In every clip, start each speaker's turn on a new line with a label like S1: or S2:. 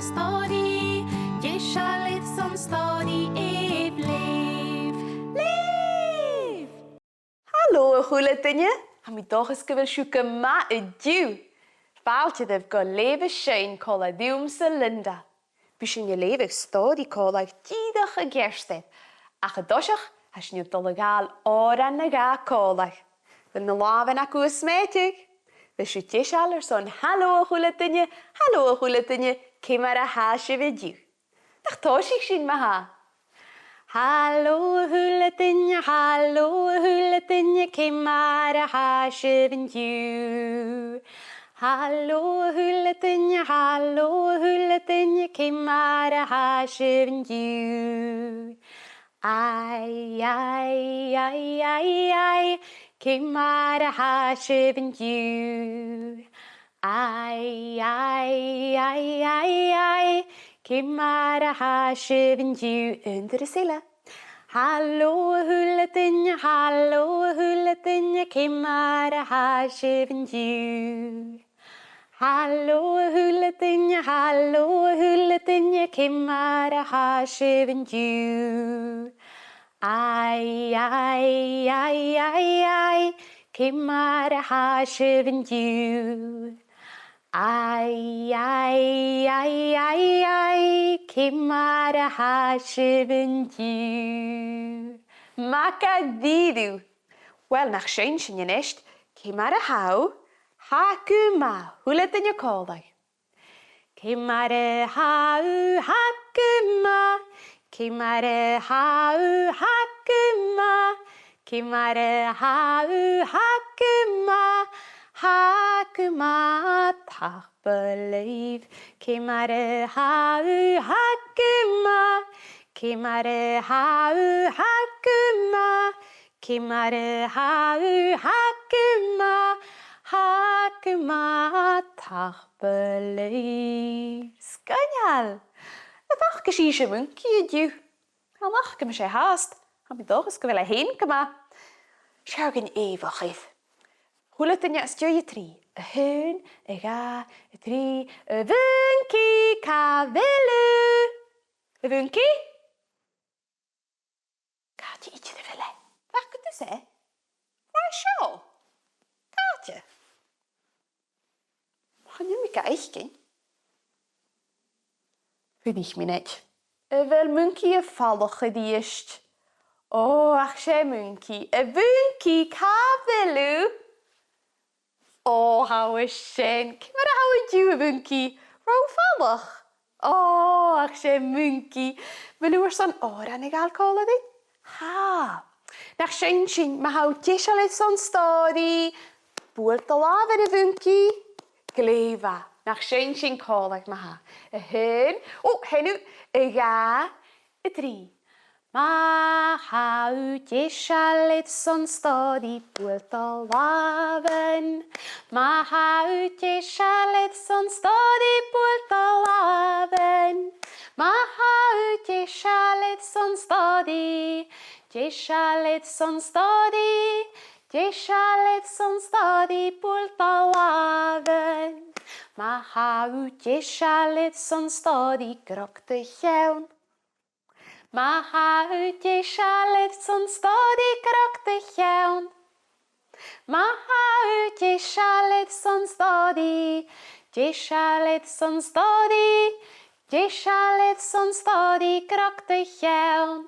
S1: stòiridh, deiseil son stòiridh Leabh. Leabh!
S2: Halò, h-uile duine, a mi dochas go bhfuil siú go maith I dtiú. Fáilte dibh go Leabhar sin cóla rium Seinn le Linda. Bhí sin go Leabhar stòiridh cóla díadach a gceirstead, ach a dosach has sin dul gáil Òrain na gá cóla. Bhfuil na lábhan acu sméiteach. Bhí siú deiseil son halò h-uile duine, halò h-uile duine, Ciamar a háise bhí dtiú. Dach tóisig sin ma ha. Halò h-uile duine, Ciamar a háise bhí dtiú. Halò h-uile duine, Ciamar a háise bhí dtiú. Ai, ai, ai, ai, ai, Ciamar a háise bhí dtiú. Ai, ai, ai, ai, ai, Ciamar a háise bhí dtiú. Under a sile. Halò h-uile duine, Ciamar a háise bhí dtiú. Halò h-uile duine, Ciamar a háise bhí dtiú. Ai, ai, ai, ai, ai, Ciamar a háise bhí dtiú. Ai, ai, ai, ai, ai, Ciamar a háise bhí dtiú. Macadíú. Wel, nach sin sin ionist, Ciamar a hau, hacu ma, h-uile duine cóla. Ciamar a hau, hacu ma, Ciamar a hau, hacu ma, Ciamar a hau, hacu ma, hacu ma, tach beul. Ciamar a hau, hacu ma, Ciamar a hau, hacu ma, Ciamar a hau, hacu ma, hacu ma, tach beul. Sgonial! A bach go sí sé munci a dtiú. Amach go sé háast, a mi dochas go bhfuil a héin go ma. Seargan éhachid. H-uile duine is dúi a trí. A hún, a gá, a trí, a bhunci, cá bheilú. A bhunci? Cáte ite a bheile. Bach go tú sé? Fá seo? Cáte? Chan nu mi gaithcin. Fydych mi net. A bheil munci a fallach a díist. Ó, ach sé munci. A bhunci, cá bheilú. Ó, hau is sin. Ciamar a hau a dtiú a bhunci. Ró fallach. Ó, ach sé munci. Bheilú son Òrain na gáil cóla di? Ha. Nach sin sin ma hau deiseil son stòiridh. Beul do lábhar a bhunci. Gléomha. Nach sin sin cóla ma ha. A hún. Ó, henú. A gá. A trí. Ma hau deiseil son stòiridh. Beul do lábhan. Ma hau deiseil son stòiridh. Beul do lábhan. Ma hau deiseil son stòiridh. Deiseil son stòiridh. Deiseil son stòiridh. Beul do lábhan. Ma hau deiseil son stòiridh. Chròileagain. Ma hau deiseil son stòiridh. Chròileagain. Ma hau deiseil son stòiridh. Deiseil son stòiridh. Deiseil son stòiridh. Chròileagain.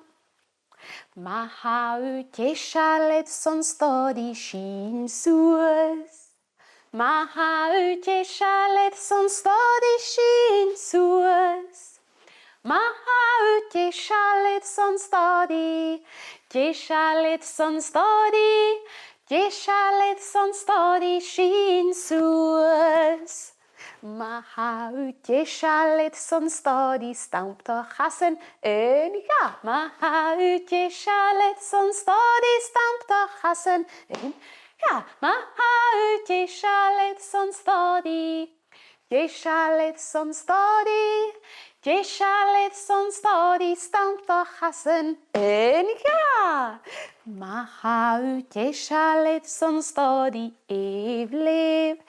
S2: Ma hau deiseil son stòiridh. Sin suas. Ma hau deiseil son stòiridh. Sin suas. Ma hau deiseil son stòiridh. Deiseil son stòiridh. Deiseil son stòiridh. Sin suas. Ma hau deiseil son stòiridh. Stamptachasan yn gá. Ma hau deiseil son stòiridh. Stamptachasan yn gá. Ma hau deiseil son stòiridh. Deiseil son stòiridh. Deiseil son stòiridh. Stamptachasan yn gá. Ma hau deiseil son stòiridh. Leabh.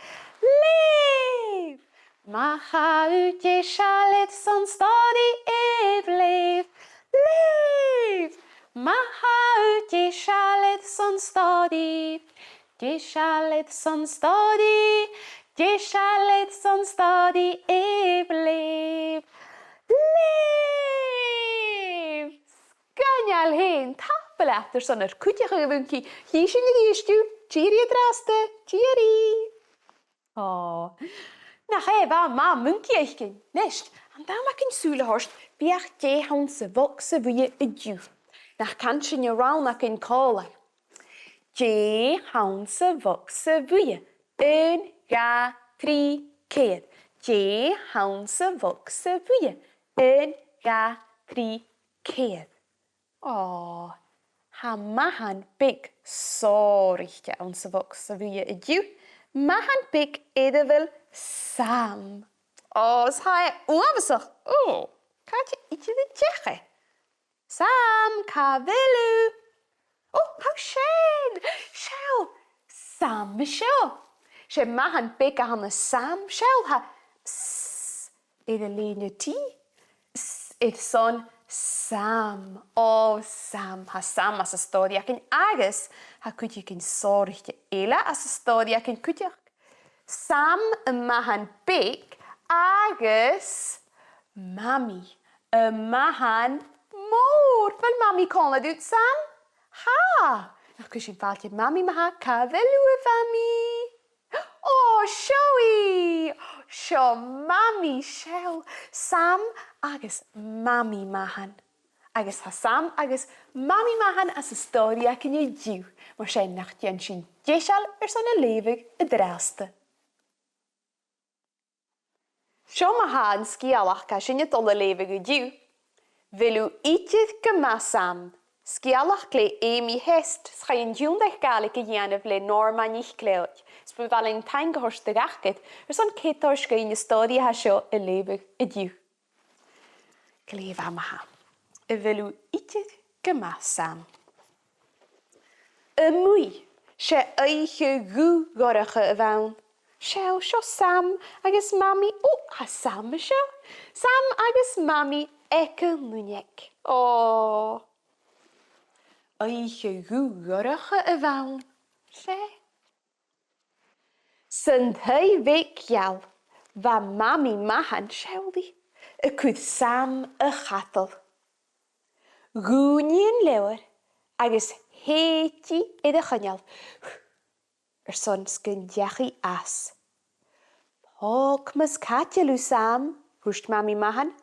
S2: Ma Macha de sialid son stodi leif. Leif! Macha de sialid son stodi. De sialid son stodi. De sialid son stodi leif. Leif! Sganal hen, tapel etter sånn kutje gewunkie. Hier sin die stu. Cheery draste. Cheery. Oh. Nach Eva, ma munkie eichkin. Nest. En dan maak in Sùilehorst. Biach je hanse vokse wie a ju. Nach kanschen je raal nak in kolen. Je hanse vokse wie. 1, 2, 3, keer. Je hanse vokse wie. 1, 2, 3, keer. Oh. Ha mahan big sorrichte hanse vokse wie a ju. Mahan big edevel sam. Oh, sa oversig. Oh, kan je ietsje de tjegge? Sam, kavelu. Oh, how schön. Schau. Sam, schau. She mahan big aan de sam. Schau, ha. Edeline ti. Het son sam. Oh, sam. Ha sam as a storia kin agus. Ha kutje kin sorgje ela as a storia kin kutje. Sam mahan big agus mami. Mahan moor. Wel mami kon het uit Sam? Ha. Dan kun je valtje mami maha kavelu fami. Oh, showy. Show mami show. Sam agus mami mahan. Agus ha Sam agus mami mahan as a storia kin je jiw. Maar zijn nachtje en zien jesal zo'n levig het draste. Sio mahan sgialach ga sin je tolle levig u jiw. Wil u ietsje gema Sam. Sgialach kle emi hest. Schaien jiwndech Gaelic Jane vle Norma NicLeòid. Spu wel een tangehorst de gachket. Zo'n ketorske in je story ha sio een levig u jiw. Kleva maha. Wil u ietsje gema Sam. Een moei. Se eigen goe gorige waun. Sjou, sjo Sam agus mami. Oh, ha Sam sjou. Sam agus mami eke lunek. Oh. Eiche goerige waun. Sje. Sint hij week jou. Wa mami mahan sjouwdi. Kud Sam a gatel. Goenien leeuwer. Agus heeti in de ganjal. Son skindjachi as. Hok mas katjelu Sam, hoest mami mahan.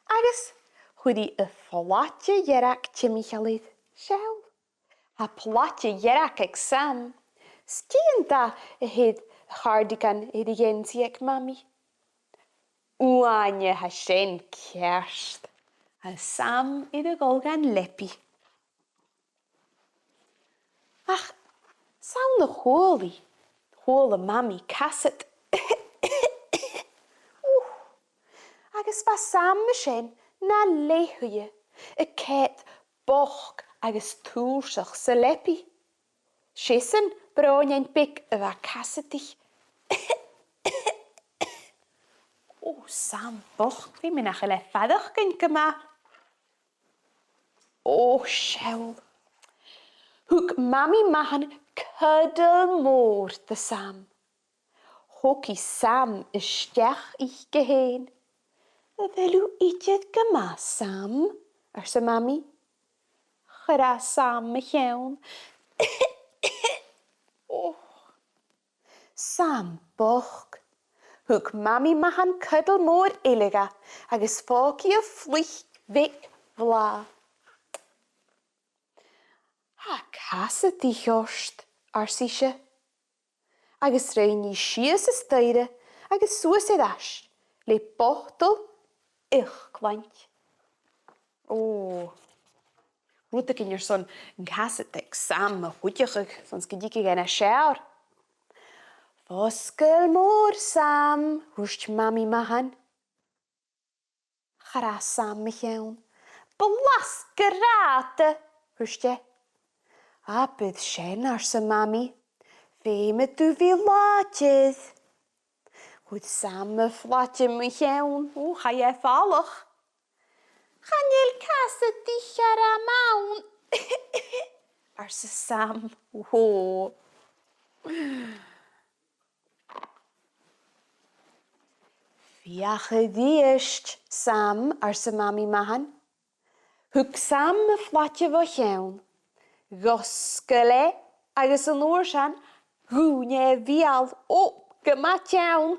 S2: Agus, goedie een platje jerakje Michaelid. Sjouw. Ha platje jerak ik Sam. Stien da het hardikan het jensiek mami. Oanje ha shen kerst. Ha Sam in de golgan leppi. Ach, Saun de holy. Hole mami kasset. Agus was Sam shen na lehuye. Een ket boch agus toersach se leppi. Shissen broon en pik wa kassetig. Oh, Sam boch. Wie me nach le vader ken kema. Oh, schel. Hoek mami mahan kuddelmoor te Sam. Hoekie Sam is stech ich geheen. Wil u ietsje gema Sam? Ze mami. Gra Sam me geun. Oh. Sam boch. Hoek mami mahan kuddelmoor illega. Agus fokkie vlieg weg vla. Ha kasse die jorst, arsische. Agus reini schies steide, agus soos het as. Le pochtel, ich kwant. Oh. Roete kin je zo'n kasse tek samen goedjig, soms gedike geen schaar. Voskel moor Sam, hoest mami mahan. Gra Sam me geun. Belas gerate, hoest je. Apet shen arse mami. Ve met u veel laatjes. Chud Sam a flaite mu cheann. O, cha é fallach. Chanil casa dich ar a maun. Ar sa Sam. O. Fiach a ddiest Sam ar sa mami mahan. Hwg Sam a flaite fo cheann. Gosgyle agus an Òrain duine bheil gymaint iawn.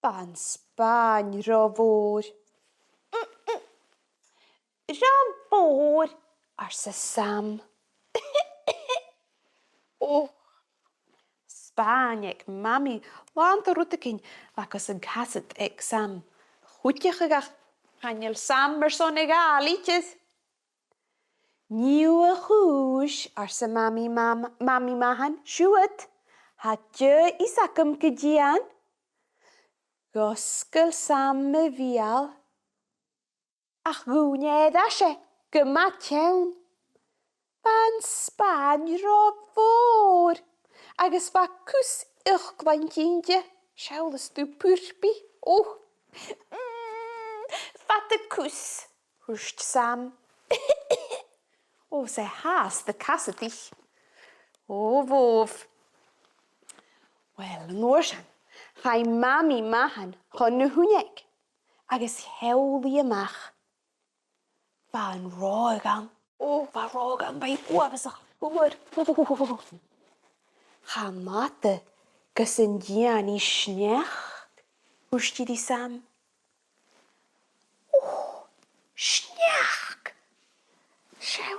S2: Fan Sbaen rofwr. Rofwr ar sa Sam. O, Sbaen ag mami lant a rwtacyn facos yn casad ag Sam. Chwtiach ag ach chanel Sam ar son ag alitydd. Niw a chwys ar sa mami mahan siwyd. Ha dy isacym gydian. Gosgyl Sam y fial. Ach gwneud ashe gymaint iawn. Fan Sbaen rofwr. Agus fa cws i'ch gwaintindia. Siawl ystw pwrpi. O. Fat y cws. Hwst Sam. O, se has the cassadich. O, fof. Wel, yn Òrain, chai mami mahan hon y hwnneg. Agus hewli ymach. Fan Chròileagain. O, fa Chròileagain bai bwafasach. Hwyr. Cha mata gys yn dian I sneach. Hwsti di Sam. O, sneach. Siaw.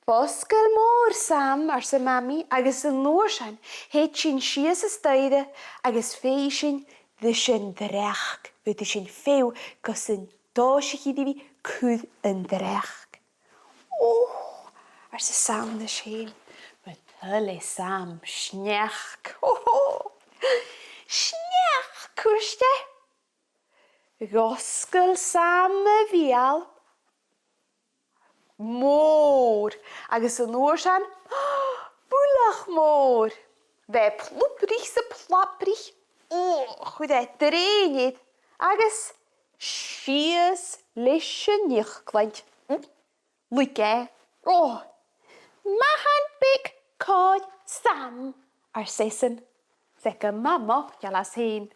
S2: Fosgyl môr Sam ar sa mami agus yn Òrain heit sy'n sias y stòiridh agus fei sy'n ddysyn ddrech. Fyddi sy'n ffew gos yn dosig I fi cwd yn ddrech. O, ar sa Sam dy sy'n. Mae tylu Sam sneach. O, sneach cwrste. Gosgyl Sam y fial. Môr, agus yn Òrain, bwlach môr. Fe plwprich sy plaprich, chwyd e dreinid, agus sias Leigh NicLeòid. Leugh, mahan big cod Sam ar sesyn. Sec y mama, jalas hyn.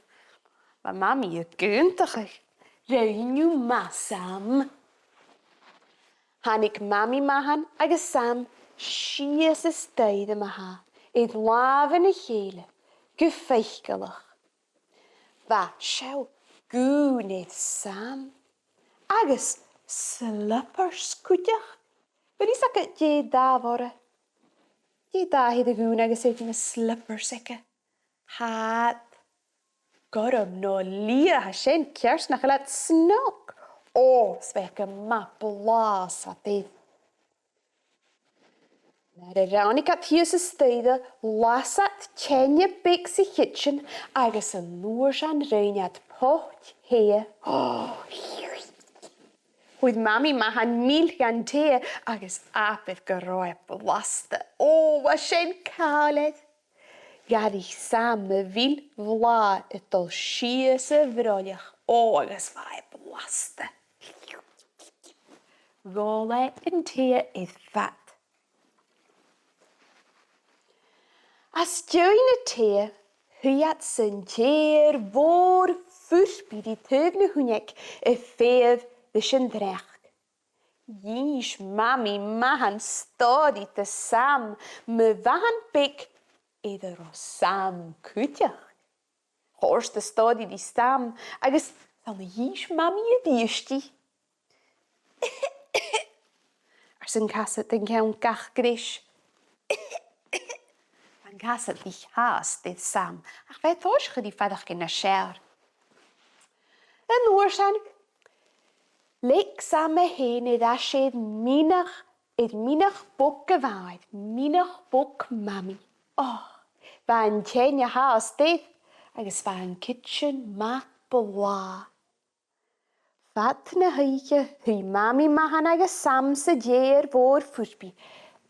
S2: Mae mami y gyntach eich. Reiniw ma Sam. Hanig mami mahan agus Sam sias y stòiridh maha. Eid lafan y chéile, gyffeicgalach. Fa siaw gwneud Sam. Agus slipper sgwdiach. Fydd I sac y da fore. Da hyd y gwyn agus eid yn y slipper seca. Had. Gorom no lia ha sien kiers nach lat snok. O, svek ma blas at dydd. Na'r raunig at hiws y stòiridh lasat tjenja big sy kitchen agus yn Òrain reiniad pot hea. Hwyd mami mahan milgan te agus apydd gyroi blasta. O, wa sien caled. Gadig Sam y fil vla et dol sias y froliach. O, agus fai blasta. Gole yn te idd fat. As duin y te, hwyat sy'n teir fôr ffwrpi di tyfn y hwnneg y ffeif dy sy'n drech. Yish mami mahan stodi dy Sam, my fahan big iddo o Sam cwtiach. Hors dy stodi di Sam, agus dan yish mami y diesti. Ar sy'n casat yn cawn gach gris. Van casat di has dydd Sam, ach fe tos chydi ffadach gen y siar. Yn Òrain, leik Sam y hen idd asydd minach bwc gyfaid, minach bwc mami. Oh, fan tjenja has dydd, agus fan kitchen ma bla. Fat na hyike, hy mami mahan agus Sam sy djeir fôr ffwrpi,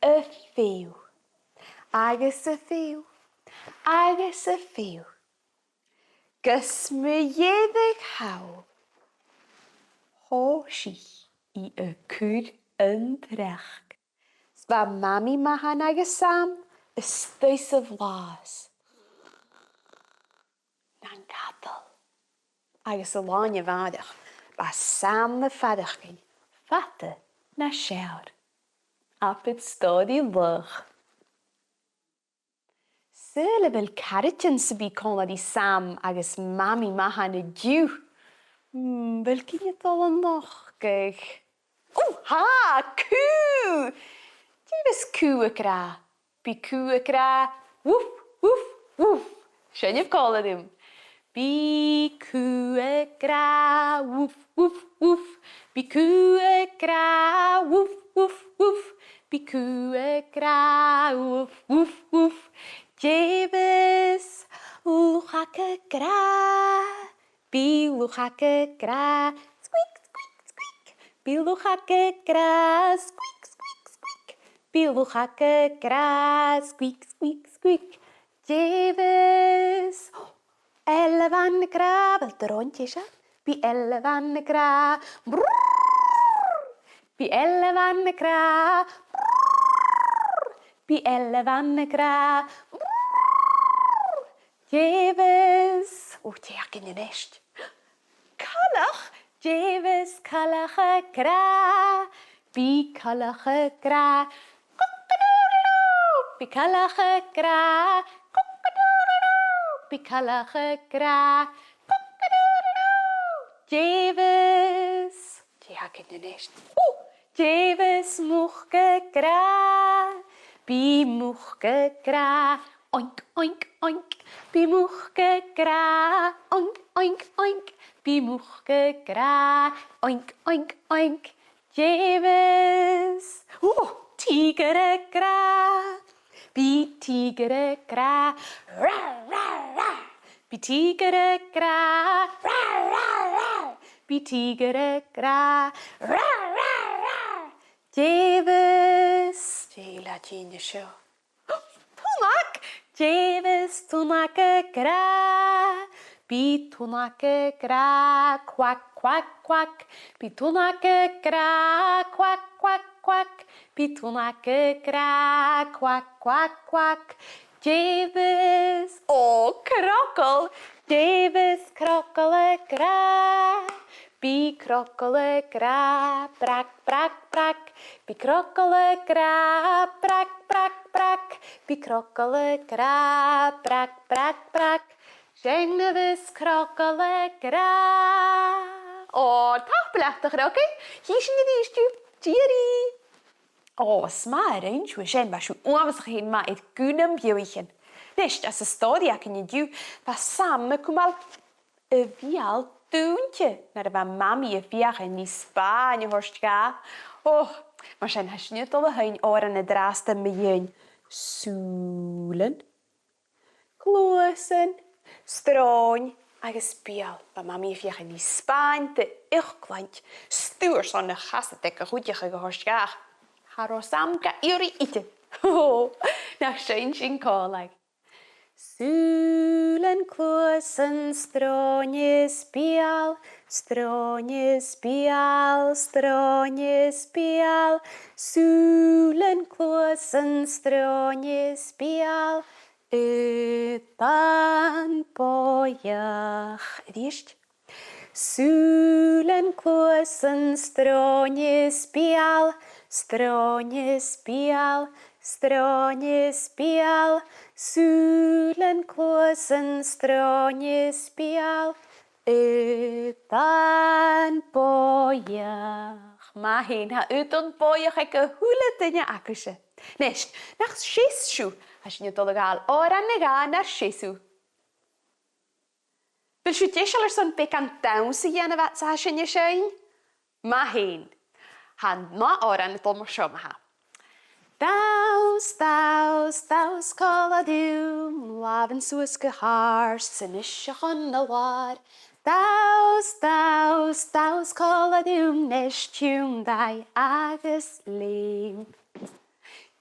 S2: y ffew. Agus y ffew, agus y ffew. Gus me dhéadh how. Hó si I y cwr yn drech. Sba mami mahan agus Sam ystys y flas. Na'n gadal. Agus y lan y fadach. Ba Sam y fadachgyn. Fata na siawr. Apid stòiridh Leugh. Sùilean bheil Cairistìona sy'n còmhla di Sam agus mami mahan y diw. Bheil cyn dal yn noch gych. Ha! Cw! Dibys cw y gra. Bi cw y gra. Woof, woof, woof. Sian yw còl ydym. Bi cw y gra. Woof, woof, woof. Bi cw y gra. Woof, woof, woof. Bi cw y gra. Woof, woof, woof. Dibys Leugh ac y gra. Bi Leugh ac y gra. Squeak, squeak, squeak. Bi Leugh ac y gra. Squeak, squeak, squeak. Bi Leugh ac y gra. Squeak, squeak, squeak. Dibys elefan y gra. Fel dron ti eisiau. Bi elefan y gra. Brrrr. Bi elefan y gra. Brrrr. Bi elefan y gra. Brrrr. Dibys. Ti ac yn ynest. Calach. Dibys calach y gra. Bi calach y gra. Bi calach y gra. Bi calach y gra. Dibys. Ti ac yn ynest. Dibys mwch y gra. Bi mwch y gra. Oink, oink, oink. Bi mwch y gra. Oink, oink, oink. Bi mwch y gra. Oink, oink, oink. Dibys. Tigr y gra. Bi tigr y gra. Ra, ra, ra. Bi tigr y gra. Ra, ra, ra. Bi tigr y gra. Ra, ra, ra. Dibys. Dila ti'n ysio. Twnac. Dibys twnac y gra. Bi twnac y gra. Quack, quack, quack. Bi twnac y gra. Quack, quack, quack. Bi twnac y gra. Quack, quack, quack. Dibys. Crocol. Dibys crocol y gra. Bi crocol y gra. Brac, brac, brac. Bi crocol y gra. Brac, brac, brac. Bi crocol y gra. Brac, brac, brac. Siengnefys crocol y gra. Tach belachtig roki. Hier zie je die stup. Tjeri. Smaar eens. We zijn maar zo onwas geen maar het kunnen biewen. Nest als een story kan je doen. Was samen kom al een vial tuintje. Naar de mami een vier in die Spanje horst ga. Maar zijn has niet alle hun oren en draasten met Sùilean, cluasan, sròn, agus beul. Ba mami vier in die Spanje te Irkland. Stuur zo'n gasten te goedje gehorst ga. Haro Sam ga iri ite. Nach zijn còileagain. Sùilean cluasan strónis beul, strónis beul, strónis beul. Sùilean cluasan strónis beul. Utan boiach. Edist? Sùilean cluasan strónis beul, strónis beul, strónis beul. Sùilean cluasan strónis beul. Utan boiach. Ma hyn ha utan boiach ag h-uile dyna acwysio. Nest, nach shishu. Has je toch al Òrain naar shishu. Wil je tishaler zo'n bekant daunse jene wat sa has je zijn? Ma hyn. Han na Òrain het allemaal zo ma. Daus, daus, daus coladum, laven suasca haar, sinisha on the war. Daus, daus, daus coladum, nesh tune agus lim.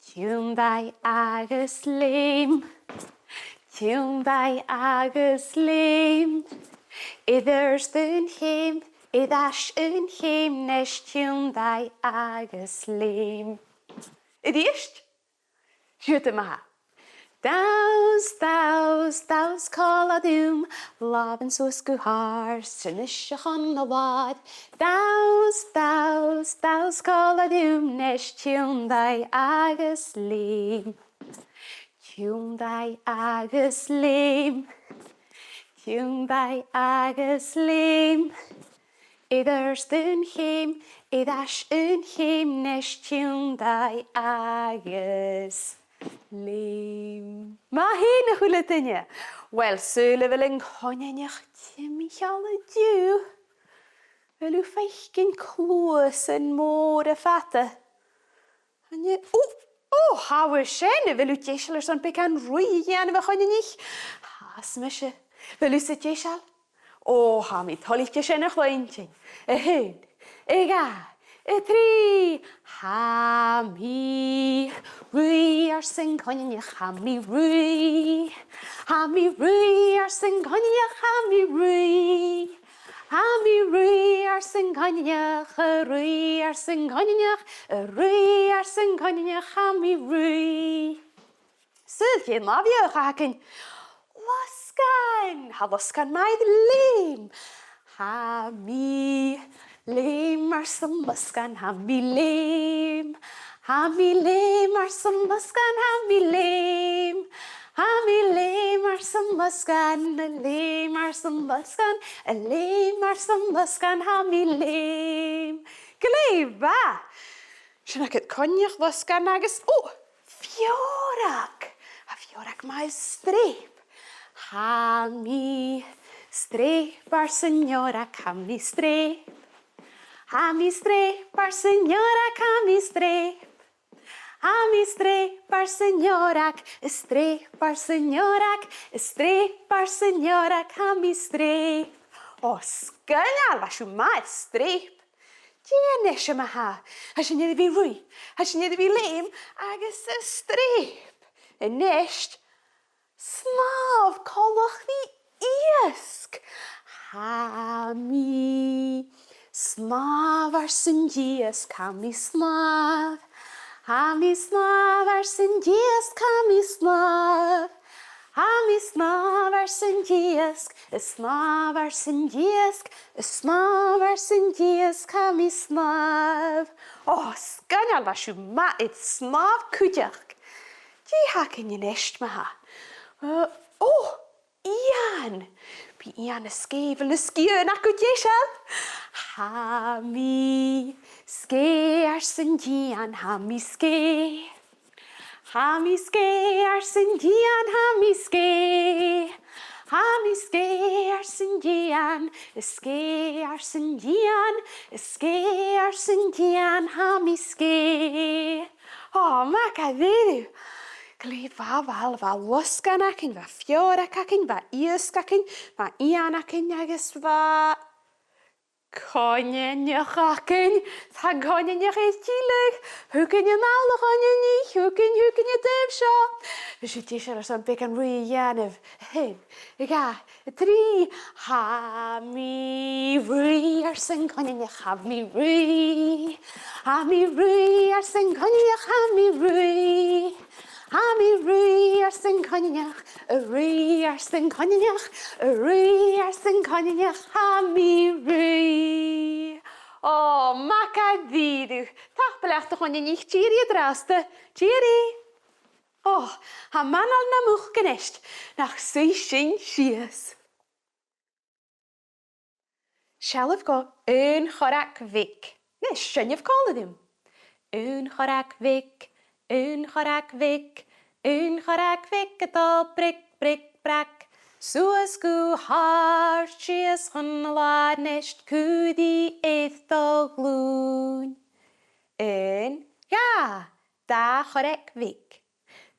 S2: Tune agus lim. Tiúndai agus léim, Idir's dún chéim, Idas un chéim nes tiúndai agus léim. Idíist? Siúta maha. Daus, daus, daus coladúm, Laban sus guhar, Sinisachon na wad. Daus, daus, daus coladúm, Nes tiúndai agus léim. Tiúndai agus léim, Tiúndai agus léim. Idir's dún chéim, Idas un chéim, Nes tiúndai agus léim. Ma hé na h-uile duine. Wel, Sùilean chóineach Michael diú. Wel, beathaichean cluasan mór a fata. Hawer sin, wel deiseil son becan ruith an bheith chóineach. Has me se. Wel sa deiseil? Ha mi tholiche sin a chláintin. A hyn, a ga, a trí. Ha mi ruith airson chóineach, ha mi ruith. Ha mi ruith airson chóineach, ha mi ruith. Ha mi ruith airson chóineach, a ruith airson chóineach, a ruith airson chóineach, ha mi ruith. Sùilean má bheoh chacin. Loscan, ha loscan maid léim. Ha mi léim airson loscan, ha mi léim. Ha mi léim airson loscan, ha mi léim. Ha mi léim airson loscan, a léim airson loscan, a léim airson loscan, ha mi léim. Gléim ba! Sinna cyd cóineach loscan agus, fiorach! Ha fiorach mai streip. Ha mi streip airson fiorach, ha mi streip. Ha mi streip airson fiorach, ha mi streip. Ha mi streip airson fiorach, streip airson fiorach, streip airson fiorach, ha mi streip. Sgynal, fa siw maith streip. Dien eisiau ma ha. Has yn edrych fi rwy, has yn edrych fi leim, agos y streip. Yn esht, snaf colwch fi iasg. Ha mi snaf airson diasg, ha mi snaf. Ha mi snaf airson diasg, ha mi snaf. Ha mi snaf airson diasg, snaf airson diasg, snaf airson diasg, ha mi snaf. Sgynal fa siw ma id snaf cwdiach. Di hacyn yn esht ma ha. Ian. Bi Ian ysgefel ysgion ac o deiseil. Ha mi sge airson dian, ha mi sge. Ha mi sge airson dian, ha mi sge. Ha mi sge airson dian, sge airson dian, sge airson dian, ha mi sge. Ma ca ddidw. Gli fa fal, fa losgan acyn, fa fiorach acyn, fa iasg acyn, fa Ian acyn, agos fa cóineach acyn. Tá cóineach eich dílig. Hwgyn yn al o cóineach, hwgyn y dyf sio. Fys i deiseil son becan rwy ianaf. Hyn, y ga, y tri. Ha mi rwy airson cóineach, ha mi rwy. Ha mi rwy airson cóineach, ha mi rwy. Ha mi rwy airson cóineach, a rwy airson cóineach, a rwy airson cóineach, ha mi rwy. Ma ca ddidw. Tach belech dy chóineach tíri draste. Tíri. Ha manal na mwch gynesht, nach sy'n sias. Sialaf go, un chorach fic. Nes, syniaf coladym. Un chorach fic. Un chorach fic, ydol bric, bric, brac. Suas gw har, sias hwnla nesht cwdi eithol glwn. Un, ga, da chorach fic.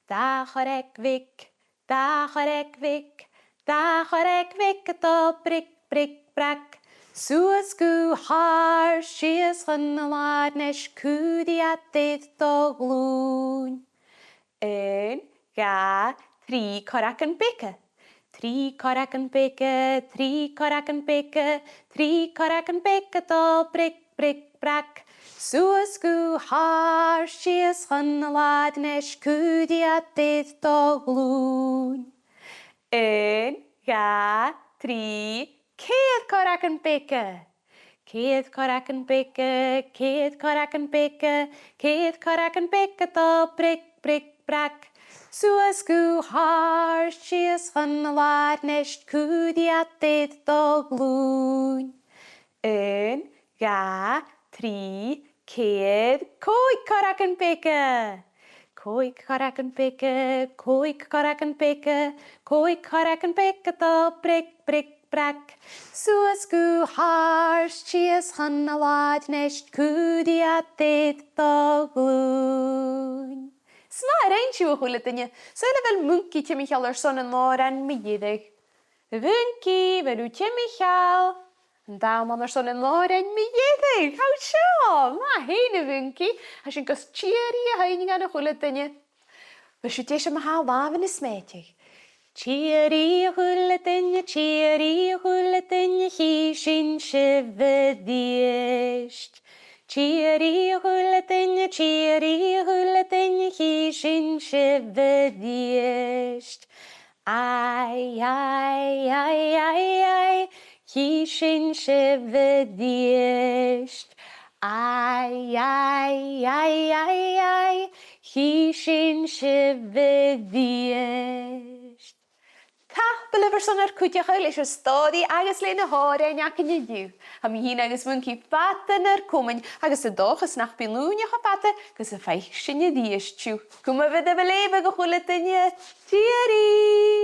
S2: Da chorach fic, da chorach fic, da chorach fic, ydol bric, bric, brac. Suas gw har, sias hwnla nesht cwdi eithol glwn. Un, ga, trí coracan pica. Trí coracan pica, trí coracan pica, trí coracan pica dal bric bric brac. Suas gu har sias hanalad nes cudia dydd do glwn. Un, ga, tri, cedd coracan pica. Cedd coracan pica, cedd coracan pica, cedd coracan pica dal bric bric brac. Suas gu har sias hanalad nes cudia dydd do glwn. Un, ga, tri, cedd, coig coracan pica. Coig coracan pica, coig coracan pica, coig coracan pica dal bric bric brac. Suas gu har sias hanalad nes cudia dydd do glwn. Sma ein siw h-uile duine, Sùile fel mwnci Ciamar airson yn Òrain Mairead. Mwnci fel yw Ciamar. Daw man airson yn Òrain Mairead. How sure? Ma hein y mwnci. A sy'n gos cheeri a hein gan y h-uile duine. Fe sy'n deis am hael laf yn ysmedig. Cheeri h-uile duine, hi sy'n syfyddiest. Cheeri h-uile duine, hi sy'n syfyddiest. Ai, ai, ai, ai, ai, hi sy'n syfyddiest. Ai, ai, ai, ai, ai, hi sy'n syfyddiest. Ta, belyfr son ar cwtiach oel eisiau stodi agos le na Òrain ac yn ydiw. Am hi hyn agos mwnci fata na'r cwmyn agos y doch ys nach bilwn i'ch o fata gos y ffaich sy'n y ddiestiw. Cwma fydd y belefa gwych h-uile duine. Cheery!